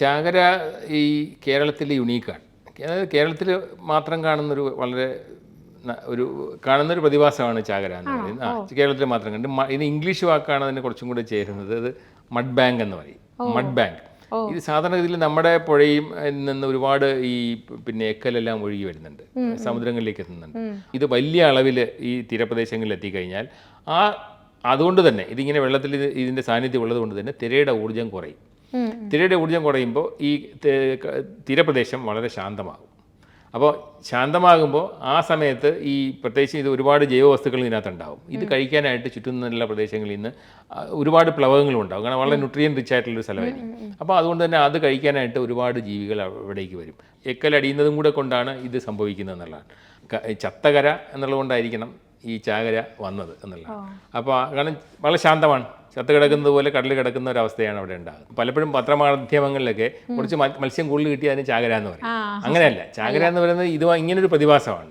ചാകര ഈ കേരളത്തിൽ യുണീക്കാണ്. അതായത് കേരളത്തിൽ മാത്രം കാണുന്നൊരു വളരെ കാണുന്നൊരു പ്രതിഭാസമാണ് ചാകര എന്ന് പറയുന്നത്. കേരളത്തിൽ മാത്രം കണ്ട് ഇത് ഇംഗ്ലീഷ് വാക്കാണ് അതിന് കുറച്ചും കൂടെ ചേരുന്നത്. അത് മഡ് ബാങ്ക് എന്ന് പറയും. മഡ് ബാങ്ക് ഇത് സാധാരണഗതിയിൽ നമ്മുടെ പുഴയും നിന്ന് ഒരുപാട് ഈ എക്കലെല്ലാം ഒഴുകി വരുന്നുണ്ട്, സമുദ്രങ്ങളിലേക്ക് എത്തുന്നുണ്ട്. ഇത് വലിയ അളവിൽ ഈ തീരപ്രദേശങ്ങളിൽ എത്തിക്കഴിഞ്ഞാൽ അതുകൊണ്ട് തന്നെ ഇതിങ്ങനെ വെള്ളത്തിൽ ഇതിൻ്റെ സാന്നിധ്യം ഉള്ളത് കൊണ്ട് തന്നെ തിരയുടെ ഊർജ്ജം കുറയും. തിരയുടെ ഊർജ്ജം കുറയുമ്പോൾ ഈ തീരപ്രദേശം വളരെ ശാന്തമാകും. അപ്പോൾ ശാന്തമാകുമ്പോൾ ആ സമയത്ത് പ്രത്യേകിച്ച് ഇത് ഒരുപാട് ജൈവവസ്തുക്കൾ ഇതിനകത്തുണ്ടാകും. ഇത് കഴിക്കാനായിട്ട് ചുറ്റുമുള്ള പ്രദേശങ്ങളിൽ നിന്ന് ഒരുപാട് പ്ലവകങ്ങളും ഉണ്ടാകും. കാരണം വളരെ ന്യൂട്രിയൻ റിച്ച് ആയിട്ടുള്ളൊരു സ്ഥലമായിരിക്കും. അപ്പോൾ അതുകൊണ്ട് തന്നെ അത് കഴിക്കാനായിട്ട് ഒരുപാട് ജീവികൾ അവിടേക്ക് വരും. എക്കലടിയുന്നതും കൂടെ കൊണ്ടാണ് ഇത് സംഭവിക്കുന്നത് എന്നുള്ളതാണ്. ചത്തകര എന്നുള്ളതുകൊണ്ടായിരിക്കണം ഈ ചാകര വന്നത് എന്നുള്ളതാണ്. അപ്പോൾ കാരണം വളരെ ശാന്തമാണ്. ചത്ത് കിടക്കുന്നത് പോലെ കടലിൽ കിടക്കുന്ന ഒരു അവസ്ഥയാണ് അവിടെ ഉണ്ടാകുന്നത്. പലപ്പോഴും പത്രമാധ്യമങ്ങളിലൊക്കെ കുറച്ച് മത്സ്യം കൂടുതൽ കിട്ടി അതിന് ചാകര എന്ന് പറയും. അങ്ങനെയല്ല, ചാകര എന്ന് പറയുന്നത് ഇങ്ങനൊരു പ്രതിഭാസമാണ്.